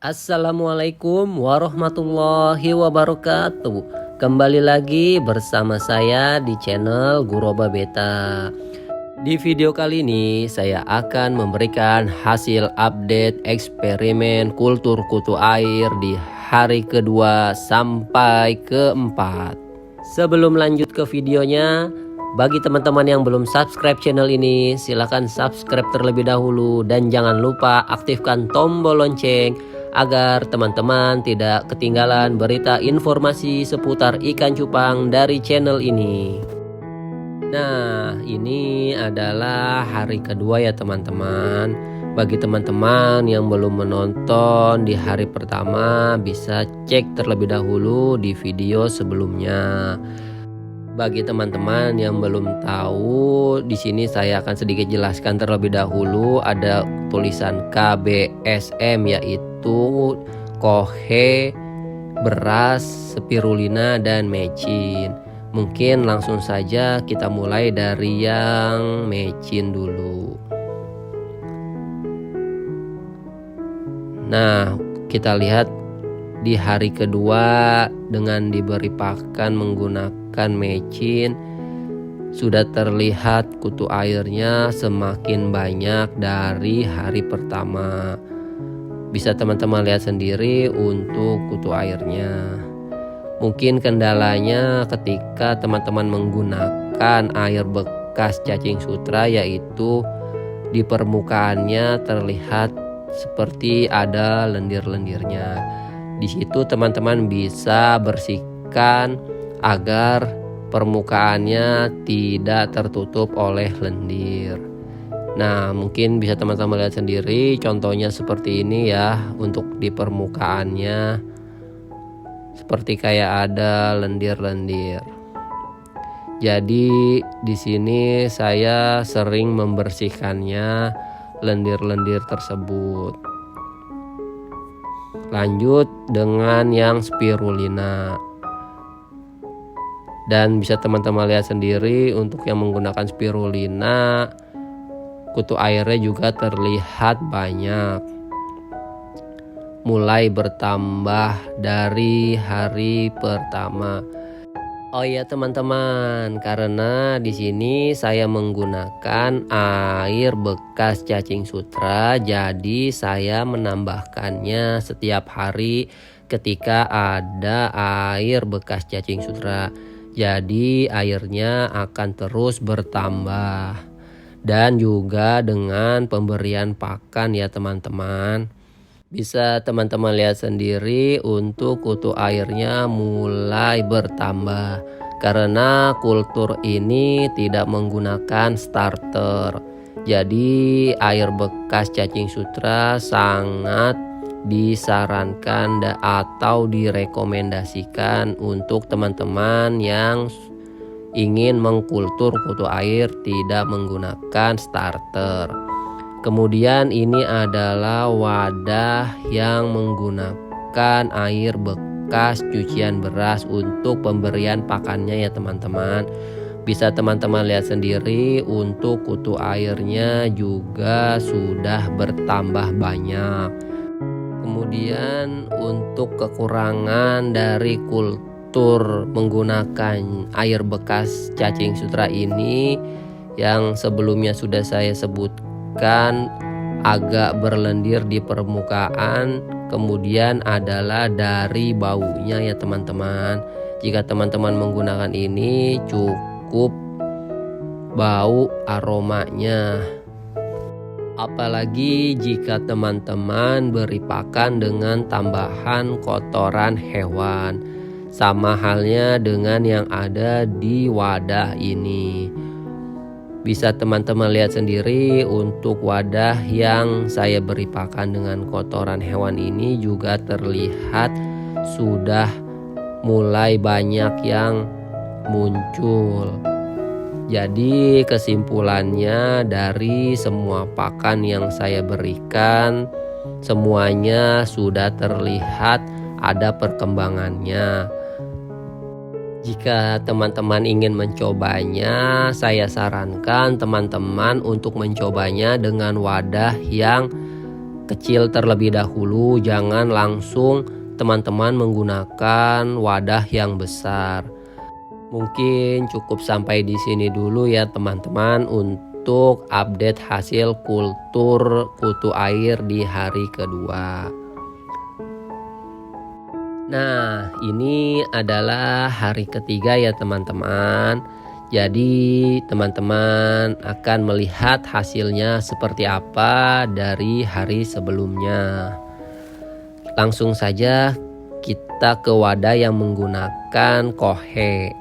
Assalamualaikum warahmatullahi wabarakatuh. Kembali lagi bersama saya di channel Guroba Beta. Di video kali ini saya akan memberikan hasil update eksperimen kultur kutu air di hari kedua sampai keempat. Sebelum lanjut ke videonya, bagi teman-teman yang belum subscribe channel ini, silahkan subscribe terlebih dahulu dan jangan lupa aktifkan tombol lonceng agar teman-teman tidak ketinggalan berita informasi seputar ikan cupang dari channel ini. Nah, ini adalah hari kedua ya teman-teman. Bagi teman-teman yang belum menonton di hari pertama, bisa cek terlebih dahulu di video sebelumnya. Bagi teman-teman yang belum tahu, di sini saya akan sedikit jelaskan terlebih dahulu. Ada tulisan KBSM, yaitu kohe, beras, spirulina, dan mecin. Mungkin langsung saja kita mulai dari yang mecin dulu. Nah, kita lihat di hari kedua dengan diberi pakan menggunakan mecin, sudah terlihat kutu airnya semakin banyak dari hari pertama. Bisa teman-teman lihat sendiri untuk kutu airnya. Mungkin kendalanya ketika teman-teman menggunakan air bekas cacing sutra, yaitu di permukaannya terlihat seperti ada lendir-lendirnya. Di situ teman-teman bisa bersihkan agar permukaannya tidak tertutup oleh lendir. Nah, mungkin bisa teman-teman lihat sendiri contohnya seperti ini ya, untuk di permukaannya seperti kayak ada lendir-lendir. Jadi di sini saya sering membersihkannya lendir-lendir tersebut. Lanjut dengan yang spirulina. Dan bisa teman-teman lihat sendiri untuk yang menggunakan spirulina, kutu airnya juga terlihat banyak. Mulai bertambah dari hari pertama. Oh ya teman-teman, karena di sini saya menggunakan air bekas cacing sutra, jadi saya menambahkannya setiap hari ketika ada air bekas cacing sutra. Jadi airnya akan terus bertambah. Dan juga dengan pemberian pakan ya teman-teman. Bisa teman-teman lihat sendiri untuk kutu airnya mulai bertambah. Karena kultur ini tidak menggunakan starter. Jadi air bekas cacing sutra sangat disarankan atau direkomendasikan untuk teman-teman yang ingin mengkultur kutu air tidak menggunakan starter. Kemudian ini adalah wadah yang menggunakan air bekas cucian beras untuk pemberian pakannya ya teman-teman. Bisa teman-teman lihat sendiri untuk kutu airnya juga sudah bertambah banyak. Kemudian untuk kekurangan dari kultur menggunakan air bekas cacing sutra ini, yang sebelumnya sudah saya sebutkan, agak berlendir di permukaan, kemudian adalah dari baunya ya teman-teman. Jika teman-teman menggunakan ini, cukup bau aromanya. Apalagi jika teman-teman beri pakan dengan tambahan kotoran hewan, sama halnya dengan yang ada di wadah ini. Bisa teman-teman lihat sendiri untuk wadah yang saya beri pakan dengan kotoran hewan ini juga terlihat sudah mulai banyak yang muncul. Jadi kesimpulannya dari semua pakan yang saya berikan, semuanya sudah terlihat ada perkembangannya. Jika teman-teman ingin mencobanya, saya sarankan teman-teman untuk mencobanya dengan wadah yang kecil terlebih dahulu, jangan langsung teman-teman menggunakan wadah yang besar. Mungkin cukup sampai di sini dulu ya teman-teman untuk update hasil kultur kutu air di hari kedua. Nah, ini adalah hari ketiga ya teman-teman. Jadi teman-teman akan melihat hasilnya seperti apa dari hari sebelumnya. Langsung saja kita ke wadah yang menggunakan kohe.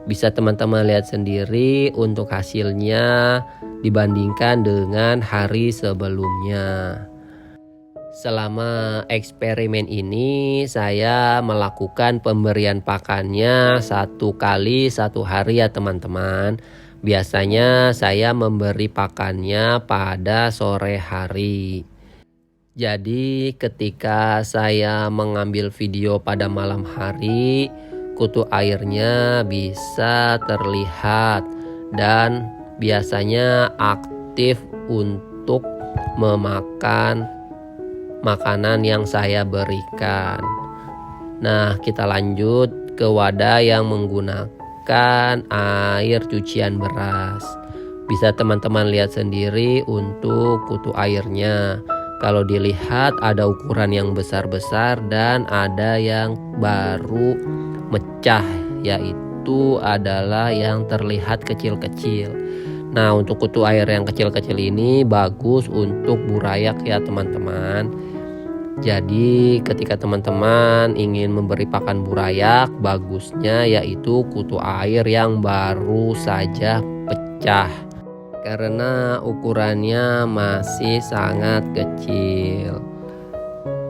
Bisa teman-teman lihat sendiri untuk hasilnya dibandingkan dengan hari sebelumnya. Selama eksperimen ini saya melakukan pemberian pakannya 1 kali 1 hari ya teman-teman. Biasanya saya memberi pakannya pada sore hari. Jadi ketika saya mengambil video pada malam hari, kutu airnya bisa terlihat dan biasanya aktif untuk memakan makanan yang saya berikan. Nah, kita lanjut ke wadah yang menggunakan air cucian beras. Bisa teman-teman lihat sendiri untuk kutu airnya. Kalau dilihat ada ukuran yang besar-besar dan ada yang baru mecah, yaitu adalah yang terlihat kecil-kecil. Nah, untuk kutu air yang kecil-kecil ini bagus untuk burayak ya teman-teman. Jadi ketika teman-teman ingin memberi pakan burayak, bagusnya yaitu kutu air yang baru saja pecah, karena ukurannya masih sangat kecil.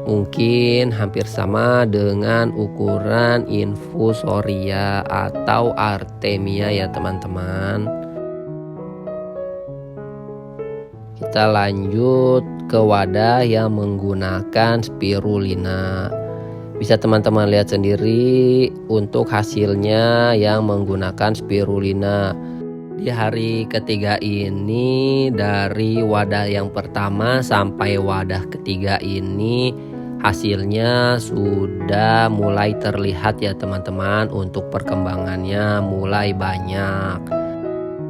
Mungkin hampir sama dengan ukuran infusoria atau artemia ya teman-teman. Kita lanjut ke wadah yang menggunakan spirulina. Bisa teman-teman lihat sendiri untuk hasilnya yang menggunakan spirulina. Di hari ketiga ini, dari wadah yang pertama sampai wadah ketiga ini, hasilnya sudah mulai terlihat ya teman-teman. Untuk perkembangannya mulai banyak.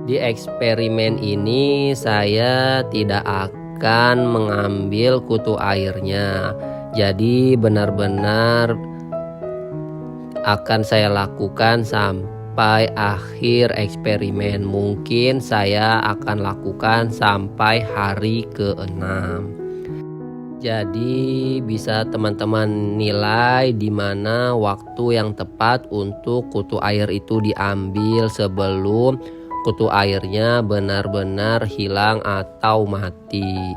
Di eksperimen ini saya tidak akan mengambil kutu airnya. Jadi benar-benar akan saya lakukan sampai akhir eksperimen. Mungkin saya akan lakukan sampai hari ke-6. Jadi bisa teman-teman nilai di mana waktu yang tepat untuk kutu air itu diambil sebelum kutu airnya benar-benar hilang atau mati.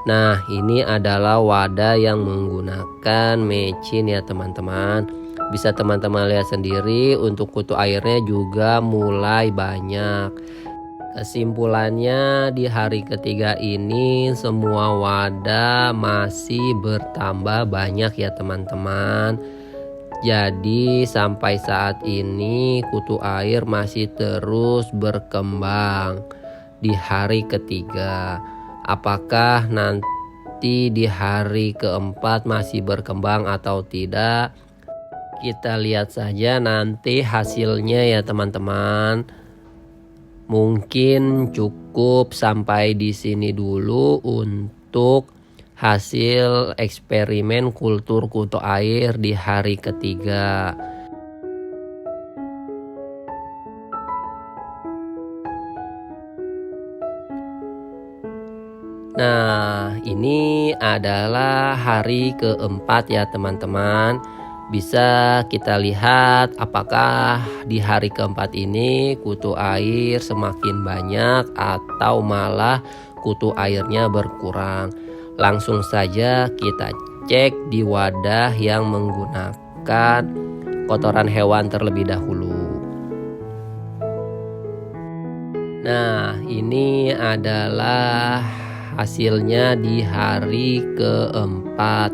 Nah, ini adalah wadah yang menggunakan mecin ya teman-teman. Bisa teman-teman lihat sendiri untuk kutu airnya juga mulai banyak. Kesimpulannya di hari ketiga ini semua wadah masih bertambah banyak ya teman-teman. Jadi sampai saat ini kutu air masih terus berkembang di hari ketiga. Apakah nanti di hari keempat masih berkembang atau tidak? Kita lihat saja nanti hasilnya ya teman-teman. Mungkin cukup sampai di sini dulu untuk hasil eksperimen kultur kutu air di hari ketiga. Nah, ini adalah hari keempat ya teman-teman. Bisa kita lihat apakah di hari keempat ini kutu air semakin banyak atau malah kutu airnya berkurang. Langsung saja kita cek di wadah yang menggunakan kotoran hewan terlebih dahulu. Nah, ini adalah hasilnya di hari keempat.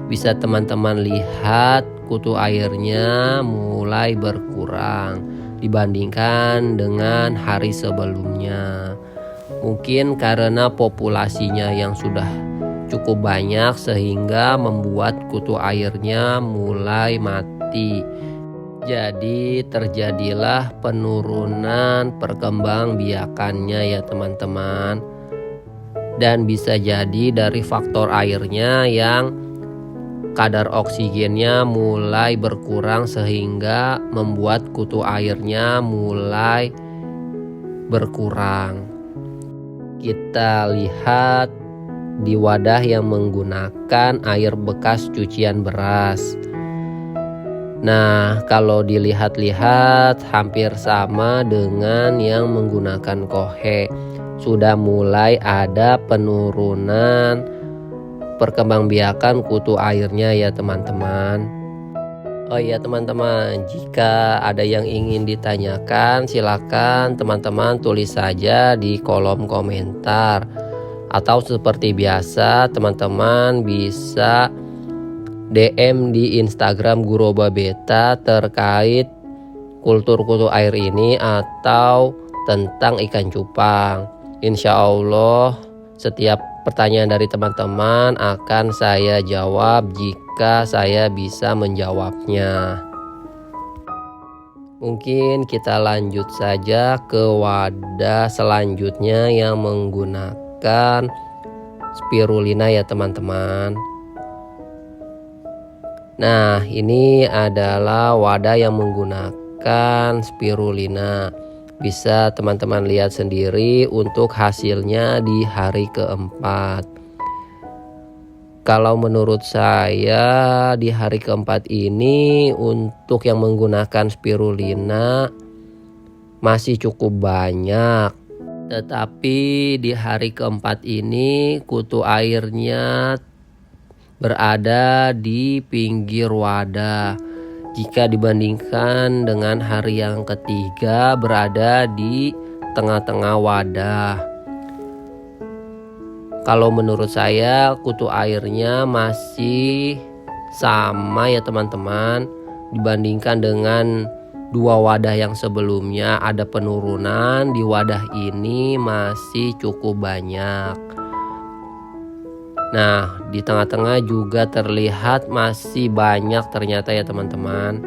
Bisa teman-teman lihat kutu airnya mulai berkurang dibandingkan dengan hari sebelumnya. Mungkin karena populasinya yang sudah cukup banyak sehingga membuat kutu airnya mulai mati. Jadi terjadilah penurunan perkembangbiakannya ya teman-teman. Dan bisa jadi dari faktor airnya yang kadar oksigennya mulai berkurang sehingga membuat kutu airnya mulai berkurang. Kita lihat di wadah yang menggunakan air bekas cucian beras. Nah, kalau dilihat-lihat hampir sama dengan yang menggunakan kohe. Sudah mulai ada penurunan perkembangbiakan kutu airnya ya teman-teman. Oh iya teman-teman, jika ada yang ingin ditanyakan silakan teman-teman tulis saja di kolom komentar. Atau seperti biasa teman-teman bisa DM di Instagram Guroba Beta terkait kultur kutu air ini atau tentang ikan cupang. Insya Allah setiap pertanyaan dari teman-teman akan saya jawab jika saya bisa menjawabnya. Mungkin kita lanjut saja ke wadah selanjutnya yang menggunakan spirulina ya teman-teman. Nah, ini adalah wadah yang menggunakan spirulina. Bisa teman-teman lihat sendiri untuk hasilnya di hari keempat. Kalau menurut saya di hari keempat ini untuk yang menggunakan spirulina masih cukup banyak. Tetapi di hari keempat ini kutu airnya berada di pinggir wadah. Jika dibandingkan dengan hari yang ketiga berada di tengah-tengah wadah. Kalau menurut saya kutu airnya masih sama ya teman-teman. Dibandingkan dengan dua wadah yang sebelumnya ada penurunan, di wadah ini masih cukup banyak. Nah, di tengah-tengah juga terlihat masih banyak ternyata ya teman-teman.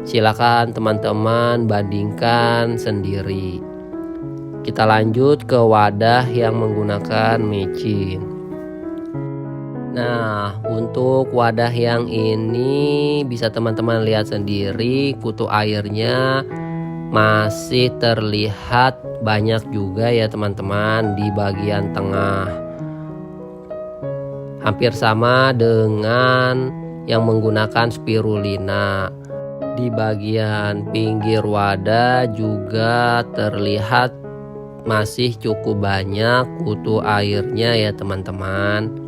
Silakan teman-teman bandingkan sendiri. Kita lanjut ke wadah yang menggunakan mecin. Nah, untuk wadah yang ini bisa teman-teman lihat sendiri kutu airnya masih terlihat banyak juga ya teman-teman di bagian tengah. Hampir sama dengan yang menggunakan spirulina. Di bagian pinggir wadah juga terlihat masih cukup banyak kutu airnya ya teman-teman.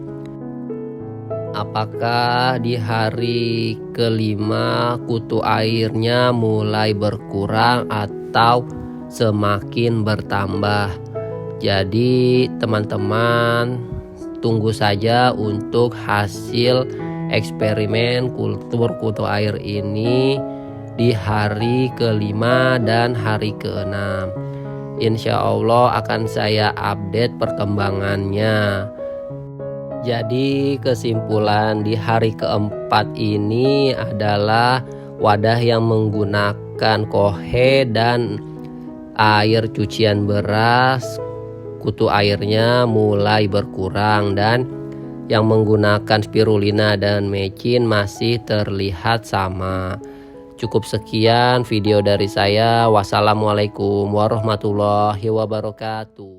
Apakah di hari kelima kutu airnya mulai berkurang atau semakin bertambah? Jadi teman-teman tunggu saja untuk hasil eksperimen kultur kutu air ini di hari kelima dan hari keenam. Insya Allah akan saya update perkembangannya. Jadi kesimpulan di hari keempat ini adalah wadah yang menggunakan kohe dan air cucian beras, kutu airnya mulai berkurang, dan yang menggunakan spirulina dan mecin masih terlihat sama. Cukup sekian video dari saya. Wassalamualaikum warahmatullahi wabarakatuh.